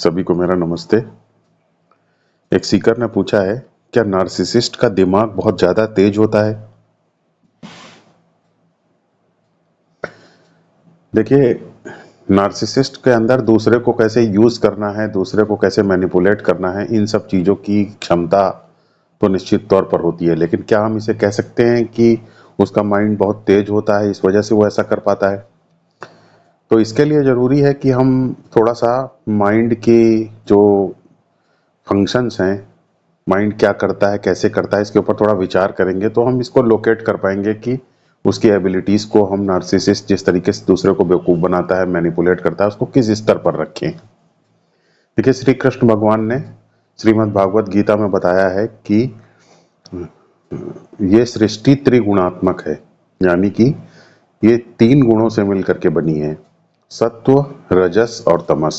सभी को मेरा नमस्ते। एक सीकर ने पूछा है, क्या नार्सिसिस्ट का दिमाग बहुत ज्यादा तेज होता है? देखिए, नार्सिसिस्ट के अंदर दूसरे को कैसे यूज करना है, दूसरे को कैसे मैनिपुलेट करना है, इन सब चीजों की क्षमता तो निश्चित तौर पर होती है। लेकिन क्या हम इसे कह सकते हैं कि उसका माइंड बहुत तेज होता है, इस वजह से वो ऐसा कर पाता है? तो इसके लिए जरूरी है कि हम थोड़ा सा माइंड की जो फंक्शंस हैं, माइंड क्या करता है, कैसे करता है, इसके ऊपर थोड़ा विचार करेंगे तो हम इसको लोकेट कर पाएंगे कि उसकी एबिलिटीज को हम नार्सिसिस्ट जिस तरीके से दूसरे को बेवकूफ बनाता है, मैनिपुलेट करता है, उसको किस स्तर पर रखें। देखिए, श्री कृष्ण भगवान ने श्रीमद् भागवत गीता में बताया है कि ये सृष्टि त्रिगुणात्मक है, यानी कि ये तीन गुणों से मिलकर के बनी है, सत्व, रजस और तमस।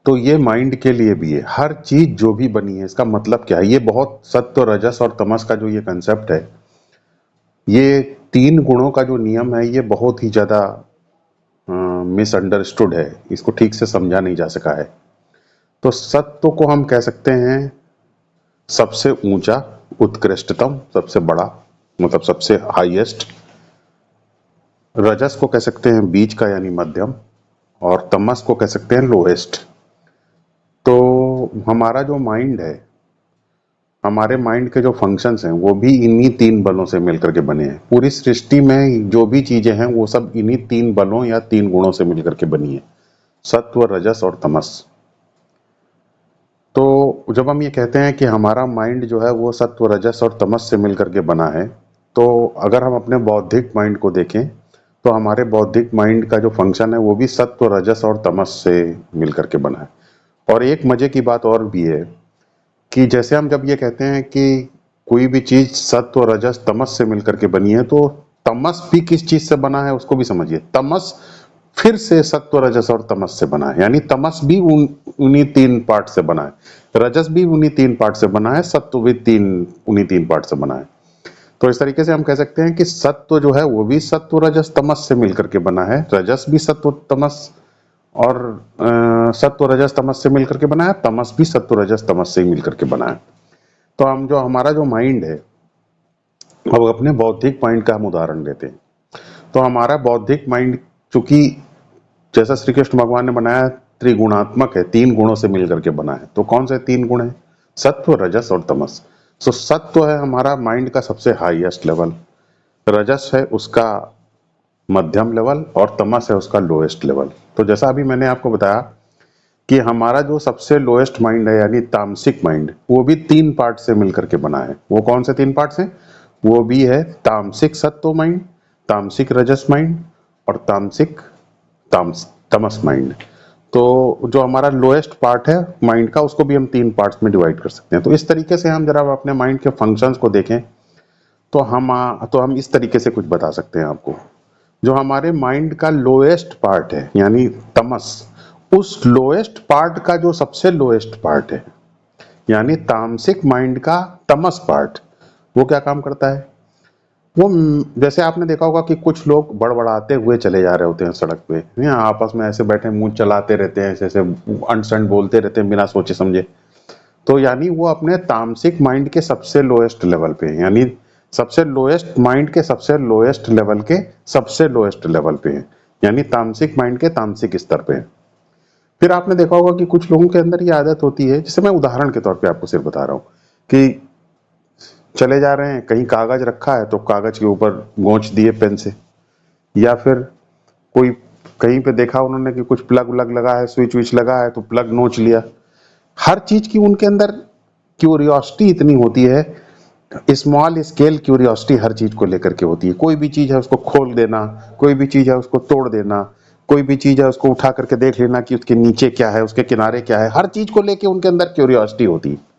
तो ये माइंड के लिए भी है। हर चीज जो भी बनी है, इसका मतलब क्या है, ये बहुत सत्व, रजस और तमस का जो ये कंसेप्ट है, ये तीन गुणों का जो नियम है, ये बहुत ही ज्यादा मिसअंडरस्टूड है, इसको ठीक से समझा नहीं जा सका है। तो सत्व को हम कह सकते हैं सबसे ऊंचा, उत्कृष्टतम, सबसे बड़ा, मतलब सबसे हाईएस्ट। रजस को कह सकते हैं बीच का यानी मध्यम, और तमस को कह सकते हैं लोएस्ट। तो हमारा जो माइंड है, हमारे माइंड के जो फंक्शंस हैं, वो भी इन्हीं तीन बलों से मिलकर के बने हैं। पूरी सृष्टि में जो भी चीजें हैं वो सब इन्हीं तीन बलों या तीन गुणों से मिलकर के बनी है, सत्व, रजस और तमस। तो जब हम ये कहते हैं कि हमारा माइंड जो है वो सत्व, रजस और तमस से मिलकर के बना है, तो अगर हम अपने बौद्धिक माइंड को देखें तो हमारे बौद्धिक माइंड का जो फंक्शन है वो भी सत्व, रजस और तमस से मिलकर के बना है। और एक मजे की बात और भी है कि जैसे हम जब ये कहते हैं कि कोई भी चीज सत्व, रजस, तमस से मिलकर के बनी है, तो तमस भी किस चीज से बना है उसको भी समझिए। तमस फिर से सत्व, रजस और तमस से बना है, यानी तमस भी उन्हीं तीन पार्ट से बना है, रजस भी उन्हीं तीन पार्ट से बना है, सत्व भी उन्हीं तीन पार्ट से बना है। तो इस तरीके से हम कह सकते हैं कि सत्व जो है वो भी सत्व, रजस, तमस से मिलकर के बना है, रजस भी सत्व, तमस और सत्व, रजस, तमस से मिलकर के बना है, तमस भी सत्व, रजस, तमस से ही मिलकर के बना है। तो हम जो हमारा जो माइंड है, अब अपने बौद्धिक माइंड का हम उदाहरण लेते हैं। तो हमारा बौद्धिक माइंड, चूंकि जैसा श्री कृष्ण भगवान ने बनाया, त्रिगुणात्मक है, तीन गुणों से मिलकर के बना है। तो कौन से तीन गुण है? सत्व, रजस और तमस। सो सत्व है हमारा माइंड का सबसे हाईएस्ट लेवल, रजस है उसका मध्यम लेवल, और तमस है उसका लोएस्ट लेवल। तो जैसा अभी मैंने आपको बताया कि हमारा जो सबसे लोएस्ट माइंड है यानी तामसिक माइंड, वो भी तीन पार्ट से मिलकर के बना है। वो कौन से तीन पार्ट से? वो भी है तामसिक सत्व माइंड, तामसिक रजस माइंड और तामसिक तमस माइंड। तो जो हमारा लोएस्ट पार्ट है माइंड का, उसको भी हम तीन पार्ट्स में डिवाइड कर सकते हैं। तो इस तरीके से हम जरा अपने माइंड के फंक्शंस को देखें तो हम इस तरीके से कुछ बता सकते हैं आपको। जो हमारे माइंड का लोएस्ट पार्ट है यानी तमस, उस लोएस्ट पार्ट का जो सबसे लोएस्ट पार्ट है यानी तामसिक माइंड का तमस पार्ट, वो क्या काम करता है? वो जैसे आपने देखा होगा कि कुछ लोग बड़बड़ाते हुए चले जा रहे होते हैं सड़क पे, यहाँ आपस में ऐसे बैठे मुंह चलाते रहते हैं, ऐसे ऐसे अनसन बोलते रहते हैं बिना सोचे समझे। तो यानी वो अपने तामसिक माइंड के सबसे लोएस्ट लेवल पे है, यानी सबसे लोएस्ट माइंड के सबसे लोएस्ट लेवल के सबसे लोएस्ट लेवल पे है, यानी तामसिक माइंड के तामसिक स्तर पे है। फिर आपने देखा होगा कि कुछ लोगों के अंदर ये आदत होती है, जिसे मैं उदाहरण के तौर पे आपको सिर्फ बता रहा हूँ, कि चले जा रहे हैं, कहीं कागज रखा है तो कागज के ऊपर गोंच दिए पेन से, या फिर कोई कहीं पे देखा उन्होंने कि कुछ प्लग व्लग लगा है, स्विच विच लगा है, तो प्लग नोच लिया। हर चीज की उनके अंदर क्यूरियोसिटी इतनी होती है, स्मॉल स्केल क्यूरियोसिटी हर चीज को लेकर के होती है। कोई भी चीज है उसको खोल देना, कोई भी चीज है उसको तोड़ देना, कोई भी चीज है उसको उठा करके देख लेना कि उसके नीचे क्या है, उसके किनारे क्या है, हर चीज को लेके उनके अंदर क्यूरियोसिटी होती है।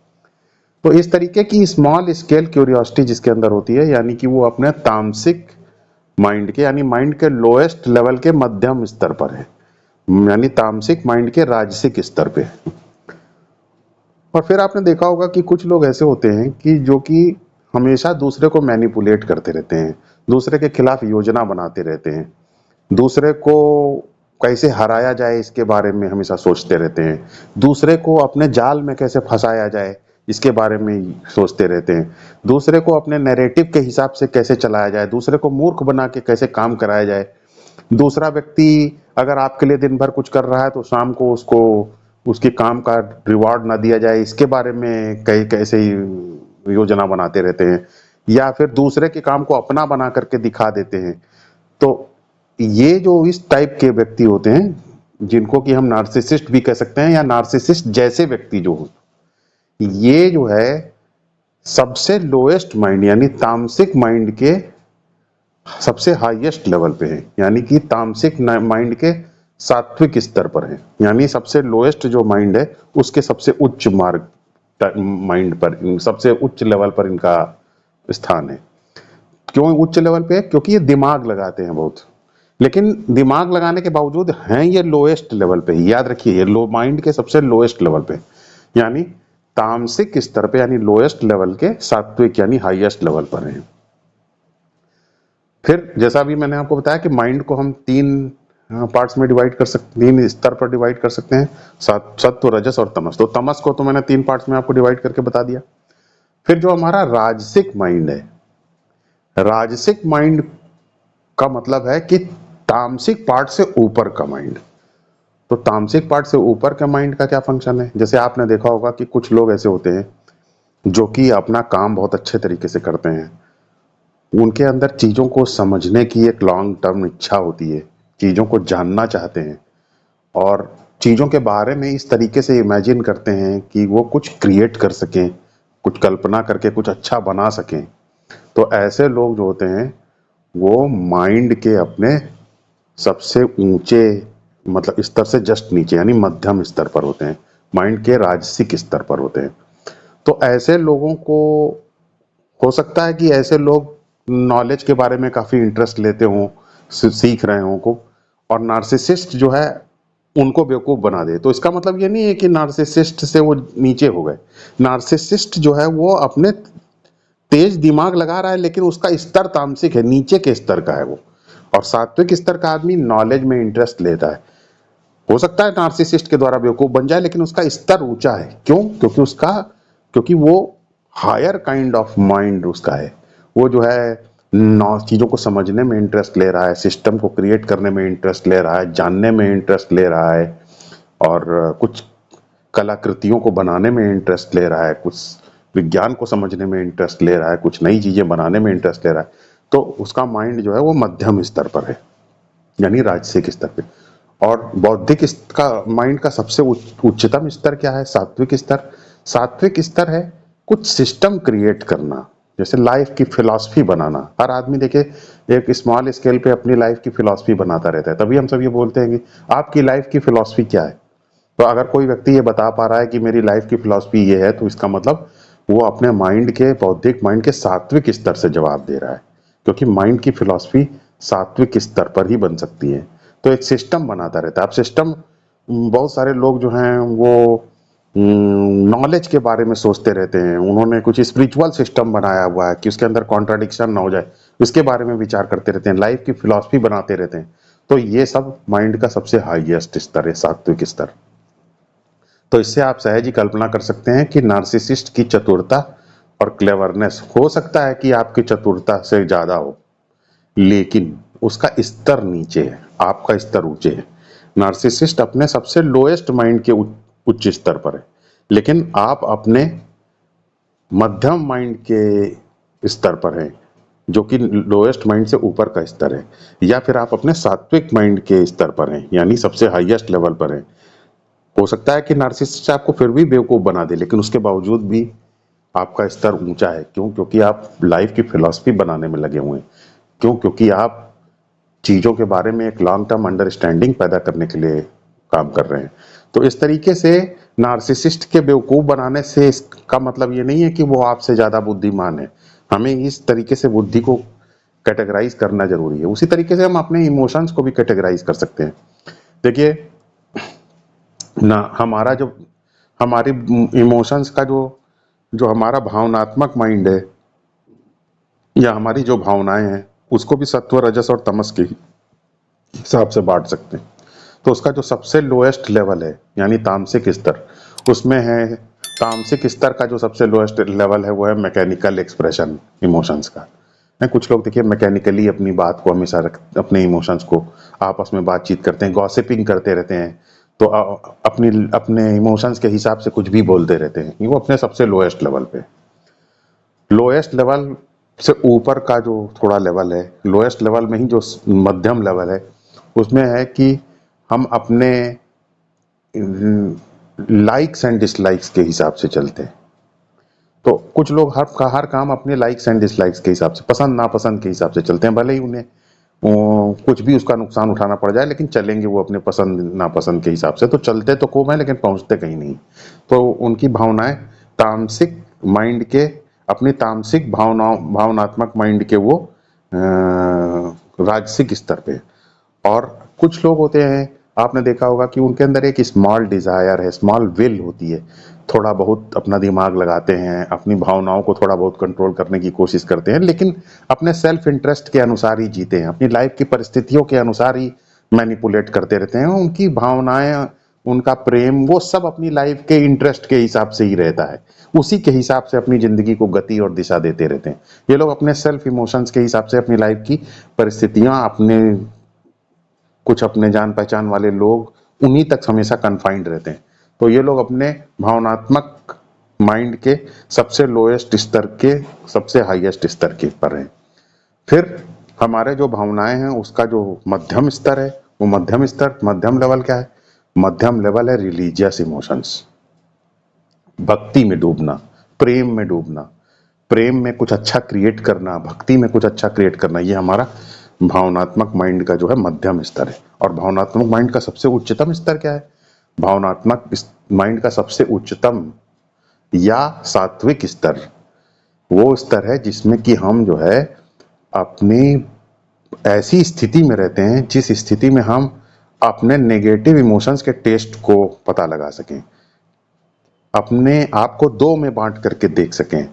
तो इस तरीके की स्मॉल स्केल क्यूरियोसिटी जिसके अंदर होती है, यानी कि वो अपने तामसिक माइंड के यानी माइंड के लोएस्ट लेवल के मध्यम स्तर पर है, यानी तामसिक माइंड के राजसिक स्तर पे है। और फिर आपने देखा होगा कि कुछ लोग ऐसे होते हैं कि जो कि हमेशा दूसरे को मैनिपुलेट करते रहते हैं, दूसरे के खिलाफ योजना बनाते रहते हैं, दूसरे को कैसे हराया जाए इसके बारे में हमेशा सोचते रहते हैं। दूसरे को अपने जाल में कैसे फंसाया जाए इसके बारे में ही सोचते रहते हैं। दूसरे को अपने नैरेटिव के हिसाब से कैसे चलाया जाए, दूसरे को मूर्ख बना के कैसे काम कराया जाए। दूसरा व्यक्ति अगर आपके लिए दिन भर कुछ कर रहा है तो शाम को उसको उसके काम का रिवॉर्ड ना दिया जाए, इसके बारे में कई कैसे योजना बनाते रहते हैं, या फिर दूसरे के काम को अपना बना करके दिखा देते हैं। तो ये जो इस टाइप के व्यक्ति होते हैं जिनको कि हम नार्सिसिस्ट भी कह सकते हैं, या नार्सिसिस्ट जैसे व्यक्ति जो हो, ये जो है सबसे लोएस्ट माइंड यानी तामसिक माइंड के सबसे हाईएस्ट लेवल पे है, यानी कि तामसिक माइंड के सात्विक स्तर पर है, यानी सबसे लोएस्ट जो माइंड है उसके सबसे उच्च मार्ग माइंड पर, सबसे उच्च लेवल पर इनका स्थान है। क्यों उच्च लेवल पे है? क्योंकि ये दिमाग लगाते हैं बहुत, लेकिन दिमाग लगाने के बावजूद हैं ये लोएस्ट लेवल पे ही। याद रखिए ये लो माइंड के सबसे लोएस्ट लेवल पे, यानी तामसिक स्तर पे, यानी लोएस्ट लेवल के सात्विक यानी हाईएस्ट लेवल पर हैं। फिर जैसा भी मैंने आपको बताया कि माइंड को हम तीन पार्ट्स में डिवाइड कर सकते, तीन स्तर पर डिवाइड कर सकते हैं, सत्व, रजस और तमस। तो तमस को तो मैंने तीन पार्ट्स में आपको डिवाइड करके बता दिया। फिर जो हमारा राजसिक माइंड है, राजसिक माइंड का मतलब है कि तामसिक पार्ट से ऊपर का माइंड। तो तामसिक पार्ट से ऊपर का माइंड का क्या फंक्शन है? जैसे आपने देखा होगा कि कुछ लोग ऐसे होते हैं जो कि अपना काम बहुत अच्छे तरीके से करते हैं, उनके अंदर चीजों को समझने की एक लॉन्ग टर्म इच्छा होती है, चीजों को जानना चाहते हैं और चीजों के बारे में इस तरीके से इमेजिन करते हैं कि वो कुछ क्रिएट कर सकें, कुछ कल्पना करके कुछ अच्छा बना सकें। तो ऐसे लोग जो होते हैं वो माइंड के अपने सबसे ऊंचे मतलब स्तर से जस्ट नीचे यानी मध्यम स्तर पर होते हैं, माइंड के राजसिक स्तर पर होते हैं। तो ऐसे लोगों को हो सकता है कि ऐसे लोग नॉलेज के बारे में काफी इंटरेस्ट लेते हों, सीख रहे हों को, और नार्सिसिस्ट जो है उनको बेवकूफ बना दे। तो इसका मतलब ये नहीं है कि नार्सिसिस्ट से वो नीचे हो गए। नार्सिसिस्ट जो है वो अपने तेज दिमाग लगा रहा है, लेकिन उसका स्तर तामसिक है, नीचे के स्तर का है वो। और सात्विक स्तर का आदमी नॉलेज में इंटरेस्ट लेता है। हो सकता है नार्सिसिस्ट के द्वारा बेवकूफ बन जाए, लेकिन उसका स्तर ऊंचा है। क्यों? क्योंकि वो हायर काइंड ऑफ माइंड उसका है। वो जो है चीजों को समझने में इंटरेस्ट ले रहा है, सिस्टम को क्रिएट करने में इंटरेस्ट ले रहा है, जानने में इंटरेस्ट ले रहा है, और कुछ कलाकृतियों को बनाने में इंटरेस्ट ले रहा है, कुछ विज्ञान को समझने में इंटरेस्ट ले रहा है, कुछ नई चीजें बनाने में इंटरेस्ट ले रहा है। तो उसका माइंड जो है वो मध्यम स्तर पर है, यानी राजसिक स्तर पे। और बौद्धिक का माइंड का सबसे उच्चतम स्तर क्या है? सात्विक स्तर। सात्विक स्तर है कुछ सिस्टम क्रिएट करना, जैसे लाइफ की फिलॉसफी बनाना। हर आदमी देखे एक स्मॉल स्केल पे अपनी लाइफ की फिलॉसफी बनाता रहता है, तभी हम सब ये बोलते हैं कि आपकी लाइफ की फिलॉसफी क्या है। तो अगर कोई व्यक्ति ये बता पा रहा है कि मेरी लाइफ की फिलॉसफी ये है, तो इसका मतलब वो अपने माइंड के, बौद्धिक माइंड के सात्विक स्तर से जवाब दे रहा है, क्योंकि माइंड की फिलॉसफी सात्विक स्तर पर ही बन सकती है। तो एक सिस्टम बनाता रहता है। अब सिस्टम, बहुत सारे लोग जो हैं वो नॉलेज के बारे में सोचते रहते हैं, उन्होंने कुछ स्पिरिचुअल सिस्टम बनाया हुआ है कि उसके अंदर कॉन्ट्राडिक्शन ना हो जाए, उसके बारे में विचार करते रहते हैं, लाइफ की फिलॉसफी बनाते रहते हैं। तो ये सब माइंड का सबसे हाईएस्ट स्तर है, सात्विक स्तर। तो इससे आप सहज ही कल्पना कर सकते हैं कि नार्सिसिस्ट की चतुरता और क्लेवरनेस, हो सकता है कि आपकी चतुरता से ज्यादा हो, लेकिन उसका स्तर नीचे है, आपका स्तर ऊंचे है। नार्सिसिस्ट अपने सबसे लोएस्ट माइंड के उच्च स्तर पर है, लेकिन आप अपने मध्यम माइंड के स्तर पर हैं, जो कि लोएस्ट माइंड से ऊपर का स्तर है। या फिर आप अपने सात्विक माइंड के स्तर पर हैं, यानी सबसे हाईएस्ट लेवल पर हैं। हो सकता है कि नार्सिसिस्ट आपको फिर भी बेवकूफ बना दे, लेकिन उसके बावजूद भी आपका स्तर ऊंचा है। क्यों? क्योंकि आप लाइफ की फिलॉसफी बनाने में लगे हुए हैं। क्यों? क्योंकि आप चीजों के बारे में एक लॉन्ग टर्म अंडरस्टैंडिंग पैदा करने के लिए काम कर रहे हैं। तो इस तरीके से नार्सिसिस्ट के बेवकूफ बनाने से इसका मतलब ये नहीं है कि वो आपसे ज्यादा बुद्धिमान है। हमें इस तरीके से बुद्धि को कैटेगराइज करना जरूरी है। उसी तरीके से हम अपने इमोशंस को भी कैटेगराइज कर सकते हैं। देखिए ना, हमारा जो हमारी इमोशंस का जो जो हमारा भावनात्मक माइंड है, या हमारी जो भावनाएं हैं, उसको भी सत्व, रजस और तमस के हिसाब से बांट सकते हैं। तो उसका जो सबसे लोएस्ट लेवल है यानी तामसिक स्तर, उसमें है तामसिक स्तर का जो सबसे लोएस्ट लेवल है वो है मैकेनिकल एक्सप्रेशन इमोशंस का। कुछ लोग देखिए मैकेनिकली अपनी बात को हमेशा अपने इमोशंस को आपस में बातचीत करते हैं, गॉसिपिंग करते रहते हैं, तो अपनी अपने इमोशंस के हिसाब से कुछ भी बोलते रहते हैं। वो अपने सबसे लोएस्ट लेवल पे। लोएस्ट लेवल से ऊपर का जो थोड़ा लेवल है, लोएस्ट लेवल में ही जो मध्यम लेवल है, उसमें है कि हम अपने लाइक्स एंड डिसलाइक्स के हिसाब से चलते हैं। तो कुछ लोग हर काम अपने लाइक्स एंड डिसलाइक्स के हिसाब से, पसंद नापसंद के हिसाब से चलते हैं, भले ही उन्हें कुछ भी उसका नुकसान उठाना पड़ जाए, लेकिन चलेंगे वो अपने पसंद नापसंद के हिसाब से। तो चलते तो खूब है लेकिन पहुंचते कहीं नहीं। तो उनकी भावनाएं तामसिक माइंड के, अपनी तामसिक भावनात्मक माइंड के वो राजसिक स्तर पे। और कुछ लोग होते हैं, आपने देखा होगा कि उनके अंदर एक स्मॉल डिजायर है, स्मॉल विल होती है, थोड़ा बहुत अपना दिमाग लगाते हैं, अपनी भावनाओं को थोड़ा बहुत कंट्रोल करने की कोशिश करते हैं, लेकिन अपने सेल्फ इंटरेस्ट के अनुसार ही जीते हैं, अपनी लाइफ की परिस्थितियों के अनुसार ही मैनिपुलेट करते रहते हैं। उनकी भावनाएं, उनका प्रेम, वो सब अपनी लाइफ के इंटरेस्ट के हिसाब से ही रहता है, उसी के हिसाब से अपनी जिंदगी को गति और दिशा देते रहते हैं। ये लोग अपने सेल्फ इमोशंस के हिसाब से अपनी लाइफ की परिस्थितियां, अपने कुछ अपने जान पहचान वाले लोग, उन्हीं तक हमेशा कन्फाइंड रहते हैं। तो ये लोग अपने भावनात्मक माइंड के सबसे लोएस्ट स्तर के सबसे हाईएस्ट स्तर के पर हैं। फिर हमारे जो भावनाएं हैं उसका जो मध्यम स्तर है, वो मध्यम स्तर, मध्यम लेवल क्या है? मध्यम लेवल है रिलीजियस इमोशंस, भक्ति में डूबना, प्रेम में डूबना, प्रेम में कुछ अच्छा क्रिएट करना, भक्ति में कुछ अच्छा क्रिएट करना, ये हमारा भावनात्मक माइंड का जो है मध्यम स्तर है। और भावनात्मक माइंड का सबसे उच्चतम स्तर क्या है? भावनात्मक माइंड का सबसे उच्चतम या सात्विक स्तर वो स्तर है जिसमें कि हम जो है अपनी ऐसी स्थिति में रहते हैं जिस स्थिति में हम अपने नेगेटिव इमोशंस के टेस्ट को पता लगा सकें, अपने आप को दो में बांट करके देख सकें,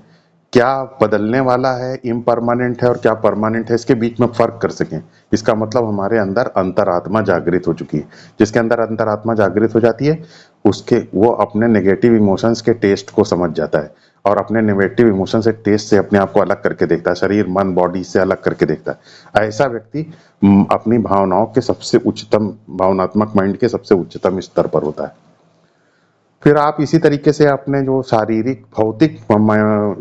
क्या बदलने वाला है, इम्परमानेंट है, और क्या परमानेंट है, इसके बीच में फर्क कर सकें। इसका मतलब हमारे अंदर अंतरात्मा जागृत हो चुकी है। जिसके अंदर अंतरात्मा जागृत हो जाती है उसके वो अपने नेगेटिव इमोशंस के टेस्ट को समझ जाता है और अपने नेगेटिव इमोशन से टेस्ट से अपने आप को अलग करके देखता है, शरीर मन बॉडी से अलग करके देखता है। ऐसा व्यक्ति अपनी भावनाओं के सबसे उच्चतम, भावनात्मक माइंड के सबसे उच्चतम स्तर पर होता है। फिर आप इसी तरीके से अपने जो शारीरिक भौतिक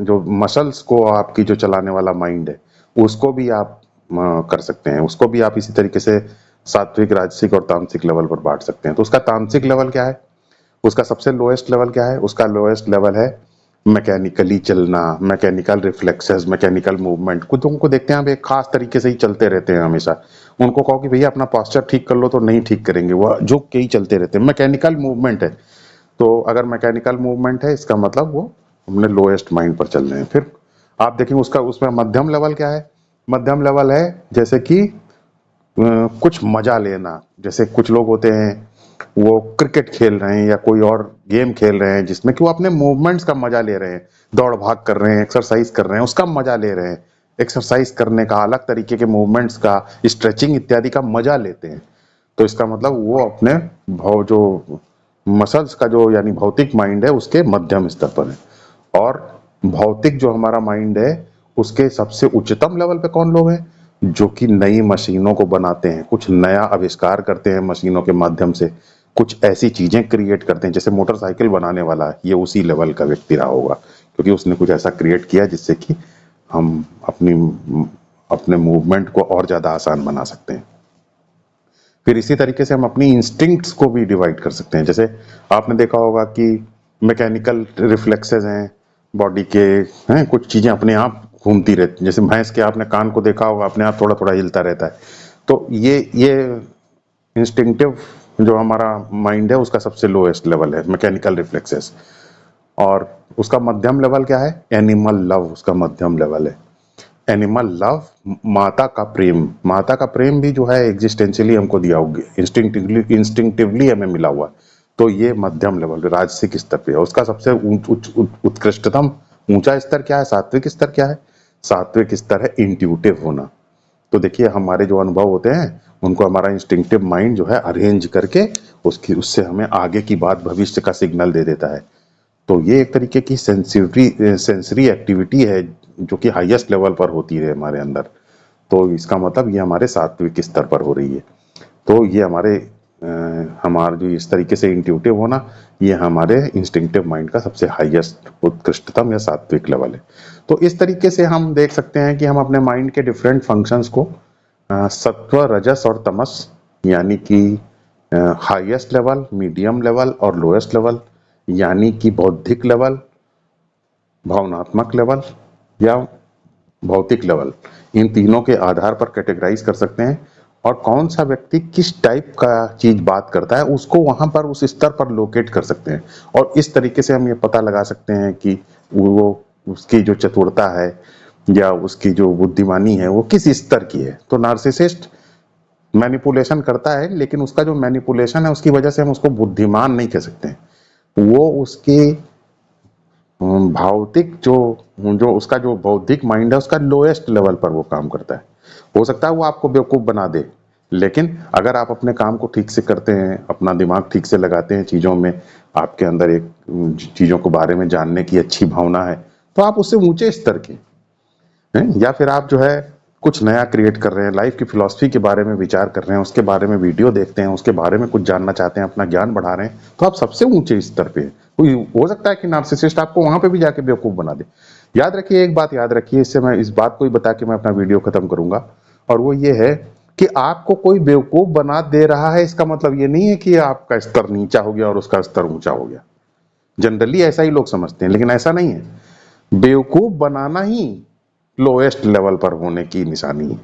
जो मसल्स को आपकी जो चलाने वाला माइंड है उसको भी आप कर सकते हैं, उसको भी आप इसी तरीके से सात्विक, राजसिक और तामसिक लेवल पर बांट सकते हैं। तो उसका तामसिक लेवल क्या है? उसका सबसे लोएस्ट लेवल क्या है? उसका लोएस्ट लेवल है मैकेनिकली चलना, मैकेनिकल रिफ्लेक्सेस, मैकेनिकल मूवमेंट। कुछ उनको देखते हैं आप एक खास तरीके से ही चलते रहते हैं हमेशा, उनको कहो कि भैया अपना पोस्चर ठीक कर लो तो नहीं ठीक करेंगे, वो झुक के ही चलते रहते हैं, मैकेनिकल मूवमेंट है। तो अगर मैकेनिकल मूवमेंट है इसका मतलब वो हमने लोएस्ट माइंड पर चल रहे हैं। फिर आप देखेंगे उसका, उसमें मध्यम लेवल क्या है? मध्यम लेवल है जैसे कि कुछ मजा लेना। जैसे कुछ लोग होते हैं वो क्रिकेट खेल रहे हैं या कोई और गेम खेल रहे हैं जिसमें कि वो अपने मूवमेंट्स का मजा ले रहे हैं, दौड़ भाग कर रहे हैं, एक्सरसाइज कर रहे हैं, उसका मजा ले रहे हैं, एक्सरसाइज करने का, अलग तरीके के मूवमेंट्स का, स्ट्रेचिंग इत्यादि का मजा लेते हैं। तो इसका मतलब वो अपने भाव जो मसल्स का जो यानी भौतिक माइंड है उसके मध्यम स्तर पर है। और भौतिक जो हमारा माइंड है उसके सबसे उच्चतम लेवल पे कौन लोग हैं? जो कि नई मशीनों को बनाते हैं, कुछ नया आविष्कार करते हैं मशीनों के माध्यम से, कुछ ऐसी चीजें क्रिएट करते हैं। जैसे मोटरसाइकिल बनाने वाला है, ये उसी लेवल का व्यक्ति रहा होगा क्योंकि उसने कुछ ऐसा क्रिएट किया जिससे कि हम अपने मूवमेंट को और ज्यादा आसान बना सकते हैं। फिर इसी तरीके से हम अपनी इंस्टिंक्ट्स को भी डिवाइड कर सकते हैं। जैसे आपने देखा होगा कि मैकेनिकल रिफ्लेक्सेस हैं बॉडी के, हैं कुछ चीजें अपने आप घूमती रहती, जैसे भैंस के आपने कान को देखा होगा अपने आप थोड़ा थोड़ा हिलता रहता है। तो ये इंस्टिंक्टिव जो हमारा माइंड है उसका सबसे लोएस्ट लेवल है मैकेनिकल रिफ्लेक्सेस। और उसका मध्यम लेवल क्या है? एनिमल लव उसका मध्यम लेवल है। एनिमल लव, माता का प्रेम, माता का प्रेम भी जो है एग्जिस्टेंशियली हमको दिया होगा, इंस्टिंक्टिवली हमें मिला हुआ। तो ये मध्यम लेवल राजसिक स्तर पे है। उसका सबसे उत्कृष्टतम ऊंचा स्तर क्या है? सात्विक स्तर क्या है? सात्विक स्तर है इंट्यूटिव होना, तो देखिए हमारे जो अनुभव होते हैं उनको हमारा इंस्टिंक्टिव माइंड जो है अरेंज करके उससे हमें आगे की बात, भविष्य का सिग्नल दे देता है। तो ये एक तरीके की सेंसरी एक्टिविटी है जो कि हाईएस्ट लेवल पर होती है हमारे अंदर। तो इसका मतलब ये हमारे सात्विक स्तर पर हो रही है। तो ये हमारा जो इस तरीके से इंट्यूटिव होना, ये हमारे इंस्टिंक्टिव माइंड का सबसे हाईएस्ट, उत्कृष्टतम या सात्विक लेवल है। तो इस तरीके से हम देख सकते हैं कि हम अपने माइंड के डिफरेंट फंक्शंस को सत्व, रजस और तमस, यानी कि हाईएस्ट लेवल, मीडियम लेवल और लोएस्ट लेवल, यानी कि बौद्धिक लेवल, भावनात्मक लेवल या भौतिक लेवल, इन तीनों के आधार पर कैटेगराइज कर सकते हैं। और कौन सा व्यक्ति किस टाइप का चीज बात करता है उसको वहां पर उस स्तर पर लोकेट कर सकते हैं। और इस तरीके से हम ये पता लगा सकते हैं कि वो उसकी जो चतुरता है या उसकी जो बुद्धिमानी है वो किस स्तर की है। तो नार्सिसिस्ट मैनिपुलेशन करता है, लेकिन उसका जो मैनिपुलेशन है उसकी वजह से हम उसको बुद्धिमान नहीं कह सकते हैं। वो उसके भौतिक जो जो उसका जो बौद्धिक माइंड है उसका लोएस्ट लेवल पर वो काम करता है। हो सकता है वो आपको बेवकूफ बना दे, लेकिन अगर आप अपने काम को ठीक से करते हैं, अपना दिमाग ठीक से लगाते हैं चीजों में, आपके अंदर एक चीजों के बारे में जानने की अच्छी भावना है, तो आप उससे ऊंचे स्तर के हैं। या फिर आप जो है कुछ नया क्रिएट कर रहे हैं, लाइफ की फिलॉसफी के बारे में विचार कर रहे हैं, उसके बारे में वीडियो देखते हैं, उसके बारे में कुछ जानना चाहते हैं, अपना ज्ञान बढ़ा रहे हैं, तो आप सबसे ऊंचे स्तर पे हैं। कोई हो सकता है कि नार्सिसिस्ट आपको वहां पे भी जाके बेवकूफ बना दे। याद रखिए, एक बात याद रखिए, इससे मैं इस बात को ही बता के मैं अपना वीडियो खत्म करूंगा, और वो ये है कि आपको कोई बेवकूफ बना दे रहा है इसका मतलब ये नहीं है कि आपका स्तर नीचा हो गया और उसका स्तर ऊंचा हो गया। जनरली ऐसा ही लोग समझते हैं, लेकिन ऐसा नहीं है। बेवकूफ बनाना ही लोएस्ट लेवल पर होने की निशानी है।